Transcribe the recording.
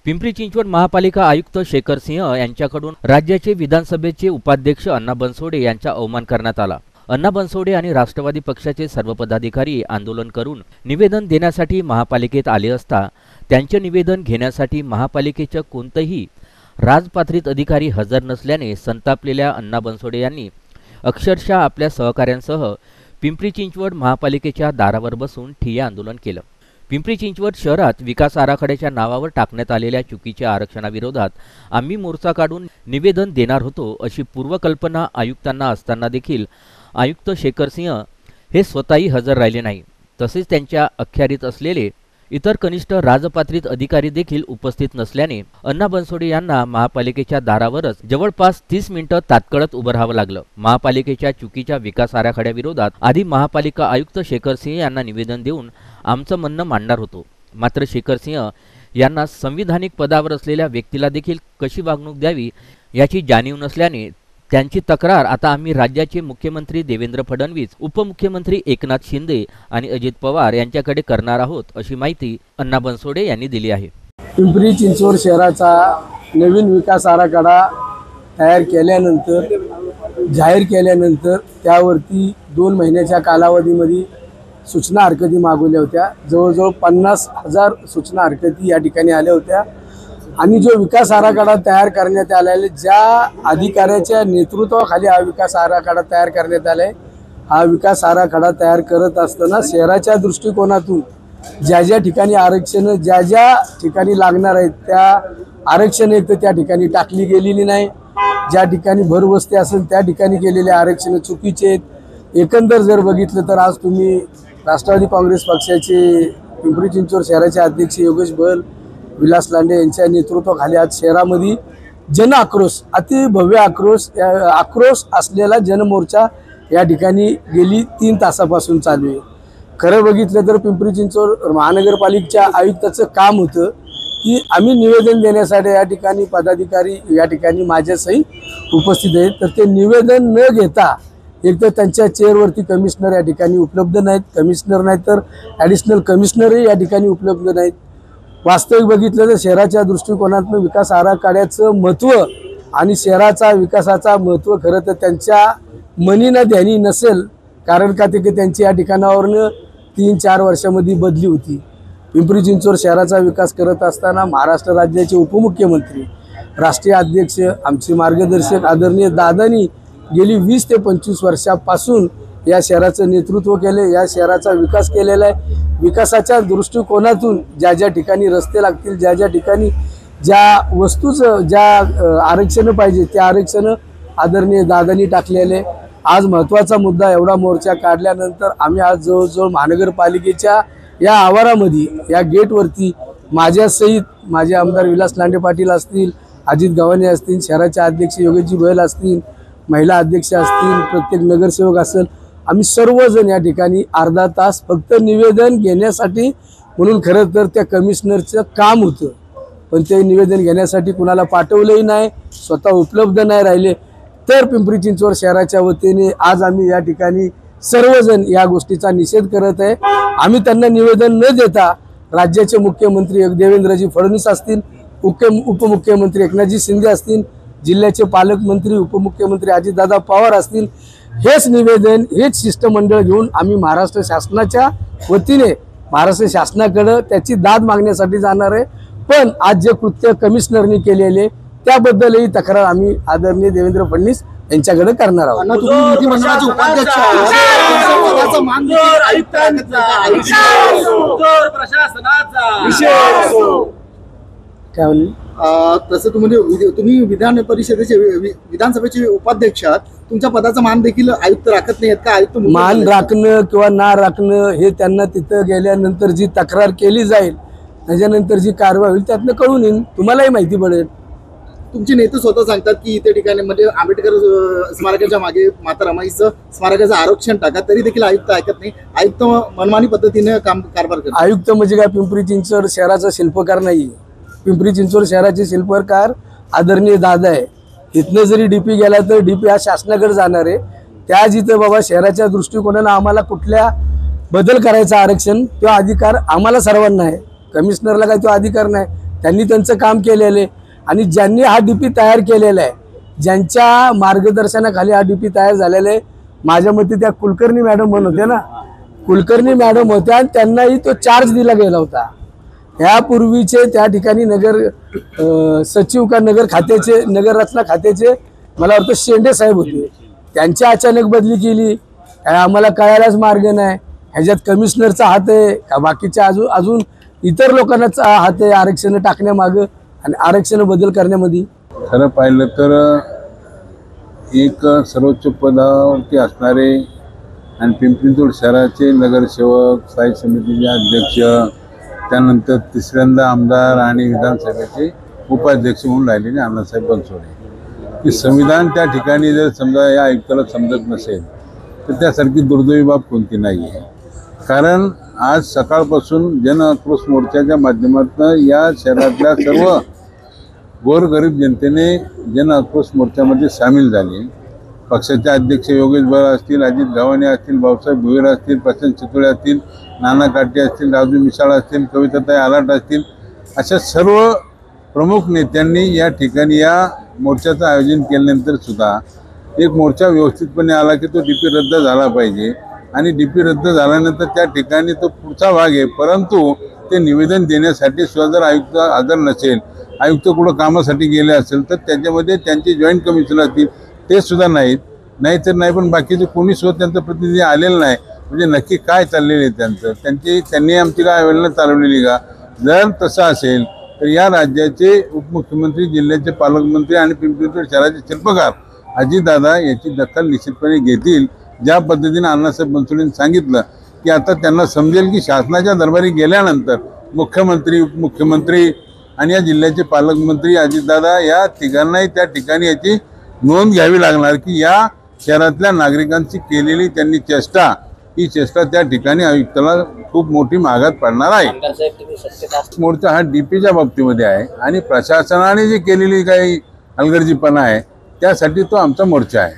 पिंपरी चिंचवड महापालिका आयुक्त शेखर सिंह यांच्याकडून राज्याचे विधानसभेचे उपाध्यक्ष अण्णा बनसोडे यांचा अवमान करण्यात आला। अण्णा बनसोडे आणि राष्ट्रवादी पक्षाचे सर्व पदाधिकारी आंदोलन करून निवेदन देण्यासाठी महापालिकेत आले असता त्यांचे निवेदन घेण्यासाठी महापालिकेच्या कोणतेही राजपात्रित अधिकारी हजर नसल्याने संतापलेल्या अण्णा बनसोडे यांनी अक्षरशः आपल्या सहकाऱ्यांसह पिंपरी चिंचवड महापालिकेच्या दारावर बसून ठिय्या आंदोलन केलं। पिंपरी चिंचवड शहरात विकास आराखड्याच्या नावावर टाकण्यात आलेल्या चुकीच्या आरक्षणाविरोधात आम्ही मोर्चा काढून निवेदन देणार होतो अशी पूर्वकल्पना आयुक्तांना असताना देखील आयुक्त शेखर सिंह हे स्वतःही हजर राहिले नाही। तसेच त्यांच्या अखत्यारीत असलेले इतर कनिष्ठ राजपात्रित अधिकारी देखील उपस्थित नसल्याने अण्णा बनसोडे यांना महापालिकेच्या दारावरच जवळपास 30 मिनिटं तात्काळच उभं राहावं लागलं। महापालिकेच्या चुकीच्या विकास आराखड्याविरोधात आधी महापालिका आयुक्त शेखर सिंह यांना निवेदन देऊन आमचं म्हणणं मांडणार होतो, मात्र शेखर सिंह यांना संविधानिक पदावर असलेल्या व्यक्तीला देखील कशी वागणूक द्यावी याची जाणीव नसल्याने त्यांची तक्रार आता आम्ही राज्याचे मुख्यमंत्री देवेंद्र फडणवीस, उपमुख्यमंत्री एकनाथ शिंदे आणि अजित पवार यांच्याकडे करणार आहोत अशी माहिती अण्णा बनसोडे यांनी दिली आहे। पिंपरी चिंचवड शहराचा नवीन विकास आराखडा तयार केल्यानंतर जाहीर केल्यानंतर त्यावरती 2 महिन्याच्या कालावधीमध्ये सूचना हरकती मागवल्या होत्या। जवळजवळ 50,000 सूचना हरकती या ठिकाणी आल्या होत्या आणि जो विकास आराखडा तयार करण्यात आलेला ज्या अधिकाऱ्याच्या नेतृत्वाखाली हा विकास आराखडा तयार करण्यात आलाय, हा विकास आराखडा तयार करत असताना शहराच्या दृष्टिकोनातून ज्या ठिकाणी आरक्षण ज्या ठिकाणी लागणार आहेत त्या आरक्षण एक त्या ठिकाणी टाकली गेलेली नाही। ज्या ठिकाणी भरवस्ती असेल त्या ठिकाणी केलेले आरक्षण चुकीचे आहेत। एकंदर जर बघितलं तर आज तुम्ही राष्ट्रवादी काँग्रेस पक्षाचे पिंपरी चिंचवड शहराचे अध्यक्ष योगेश बल, विलास लांडे यांच्या नेतृत्वाखाली आज शहरामध्ये जन आक्रोश, अति भव्य आक्रोश असलेला जनमोर्चा या ठिकाणी गेली 3 तासापासून चालू आहे। खरं बघितलं तर पिंपरी चिंचवड महानगरपालिकेच्या आयुक्ताचं काम होतं की आम्ही निवेदन देण्यासाठी या ठिकाणी पदाधिकारी या ठिकाणी माझ्यासही उपस्थित आहेत, तर ते निवेदन न घेता एक तर त्यांच्या चेअरवरती कमिशनर या ठिकाणी उपलब्ध नाहीत, कमिशनर नाही तर ॲडिशनल कमिशनरही या ठिकाणी उपलब्ध नाहीत। वास्तविक बघितलं तर शहराच्या दृष्टिकोनातून विकास आराखड्याचं महत्त्व आणि शहराचा विकासाचा महत्त्व खरं तर त्यांच्या मनीना ध्यानी नसेल, कारण का ते त्यांची या ठिकाणावरनं 3-4 वर्षामध्ये बदली होती। पिंपरी चिंचवड शहराचा विकास करत असताना महाराष्ट्र राज्याचे उपमुख्यमंत्री, राष्ट्रीय अध्यक्ष, आमचे मार्गदर्शक आदरणीय दादांनी गेली 20 ते 25 वर्षापासून या शहराचं नेतृत्व केले, या शहराचा विकास केलेला आहे। विकासाच्या दृष्टिकोनातून ज्या ठिकाणी रस्ते लागतील, ज्या ठिकाणी ज्या वस्तूचं ज्या आरक्षण पाहिजे त्या आरक्षण आदरणीय दादांनी टाकलेले। आज महत्त्वाचा मुद्दा एवढा मोर्चा काढल्यानंतर आम्ही आज जवळजवळ महानगरपालिकेच्या या आवारामध्ये या गेटवरती माझ्यासहित माझे आमदार विलास लांडे पाटील असतील, अजित गव्हाणे असतील, शहराचे अध्यक्ष योगेशजी बल असतील, महिला अध्यक्ष असतील, प्रत्येक नगरसेवक असेल, आम्ही सर्वजण या ठिकाणी अर्धा तास फक्त निवेदन घेण्यासाठी म्हणून खरं तर त्या कमिशनरचं काम होतं, पण ते निवेदन घेण्यासाठी कुणाला पाठवलंही नाही, स्वतः उपलब्ध नाही राहिले। तर पिंपरी चिंचवड शहराच्या वतीने आज आम्ही या ठिकाणी सर्वजण या गोष्टीचा निषेध करत आहे। आम्ही त्यांना निवेदन न देता राज्याचे मुख्यमंत्री देवेंद्रजी फडणवीस असतील, उपमुख्यमंत्री एकनाथजी शिंदे असतील, जिल्ह्याचे पालकमंत्री उपमुख्यमंत्री अजितदादा पवार असतील, हेच निवेदन हेच शिष्टमंडळ घेऊन आम्ही महाराष्ट्र शासनाच्या वतीने महाराष्ट्र शासनाकडे त्याची दाद मागण्यासाठी जाणार आहे। पण आज जे कृत्य कमिशनरनी केलेले त्याबद्दलही तक्रार आम्ही आदरणीय देवेंद्र फडणवीस यांच्याकडे करणार आहोत। काय म्हणले तसं तुम्ही विधान परिषदेचे विधानसभेचे उपाध्यक्ष आहात, तुमच्या पदाचा मान देखील आयुक्त राखत नाहीत का? आयुक्त मान राखणं किंवा ना राखणं हे त्यांना तिथं गेल्यानंतर जी तक्रार केली जाईल त्याच्यानंतर जी कारवाई होईल त्यातनं कळून येईल, तुम्हालाही माहिती पडेल। तुमचे नेते स्वतः सांगतात की इथे ठिकाणी म्हणजे आंबेडकर स्मारकाच्या मागे माता रमाईचं स्मारकाचं आरक्षण टाका, तरी देखील आयुक्त ऐकत नाही, आयुक्त मनमानी पद्धतीने कारभार करतात। आयुक्त म्हणजे काय पिंपरी चिंचवड शहराचा शिल्पकार नाही, पिंपरी चिंचवड शहराचे शिल्पकार आदरणीय दादा आहे। इथनं जरी डीपी गेला तर डीपी हा शासनाकडे जाणार आहे। त्या जिथं बाबा शहराच्या दृष्टिकोनानं आम्हाला कुठल्या बदल करायचा आरक्षण तो अधिकार आम्हाला सर्वांना आहे, कमिशनरला काही तो अधिकार नाही। त्यांनी त्यांचं काम केलेलं आहे आणि ज्यांनी हा डीपी तयार केलेला आहे, ज्यांच्या मार्गदर्शनाखाली हा डीपी तयार झालेला आहे, माझ्या मते त्या कुलकर्णी मॅडम म्हणून होत्या ना, कुलकर्णी मॅडम होत्या आणि त्यांनाही तो चार्ज दिला गेला होता. यापूर्वीचे त्या ठिकाणी नगर सचिव का नगर खात्याचे, नगर रचना खात्याचे मला वाटतं शेंडे साहेब होते. त्यांची अचानक बदली केली, काय आम्हाला कळायलाच मार्ग नाही. ह्याच्यात कमिशनरचा हात आहे का बाकीच्या अजून इतर लोकांचा हात आहे आरक्षण टाकण्यामागं आणि आरक्षण बदल करण्यामध्ये? खरं पाहिलं तर एक सर्वोच्च पदावरती असणारे आणि पिंपरी-चिंचवड शहराचे नगरसेवक, स्थायी समितीचे अध्यक्ष, त्यानंतर तिसऱ्यांदा आमदार आणि विधानसभेचे उपाध्यक्ष म्हणून राहिलेले अण्णासाहेब बनसोडे, की संविधान त्या ठिकाणी जर समजा या आयुक्ताला समजत नसेल तर त्यासारखी दुर्दैवी बाब कोणती नाही आहे. कारण आज सकाळपासून जन आक्रोश मोर्चाच्या माध्यमातून या शहरातल्या सर्व गोरगरीब जनतेने जन आक्रोश मोर्चामध्ये सामील झाले. पक्षाचे अध्यक्ष योगेश बरा असतील, अजित गव्हाणे असतील, भाऊसाहेब भुईर असतील, प्रशांत चितोळे असतील, नाना काटे असतील, राजू मिसाळ असतील, कविताताई आलाट असतील, अशा सर्व प्रमुख नेत्यांनी या ठिकाणी या मोर्चाचं आयोजन केल्यानंतर सुद्धा एक मोर्चा व्यवस्थितपणे आला की तो डीपी रद्द झाला पाहिजे आणि डीपी रद्द झाल्यानंतर त्या ठिकाणी तो पुढचा भाग आहे. परंतु ते निवेदन देण्यासाठी सुद्धा जर आयुक्त हजर नसेल, आयुक्त कुठं कामासाठी गेले असेल तर त्याच्यामध्ये त्यांचे जॉईंट कमिशन असतील ते सुद्धा नाहीतर नाही, पण बाकीचे कोणी सुद्धा त्यांचा प्रतिनिधी आलेला नाही. म्हणजे नक्की काय चाललेलं आहे त्यांनी आमची काय अवहेलना चालवलेली का? जर तसं असेल तर या राज्याचे उपमुख्यमंत्री, जिल्ह्याचे पालकमंत्री आणि पिंपरी-चिंचवड शहराचे शिल्पकार अजितदादा याची दखल निश्चितपणे घेतील. ज्या पद्धतीने अण्णासाहेब बनसोडेंनी सांगितलं की आता त्यांना समजेल की शासनाच्या दरबारी गेल्यानंतर मुख्यमंत्री, उपमुख्यमंत्री आणि या जिल्ह्याचे पालकमंत्री अजितदादा या तिघांनाही त्या ठिकाणी याची नोंद घ्यावी लागणार की या शहरातल्या नागरिकांची केलेली त्यांनी चेष्टा, ही चेष्टा त्या ठिकाणी आयुक्ताला खूप मोठी महागात पडणार आहे. मोर्चा हा डीपीच्या बाबतीमध्ये आहे आणि प्रशासनाने जी केलेली काही हलगर्जीपणा आहे त्यासाठी तो आमचा मोर्चा आहे.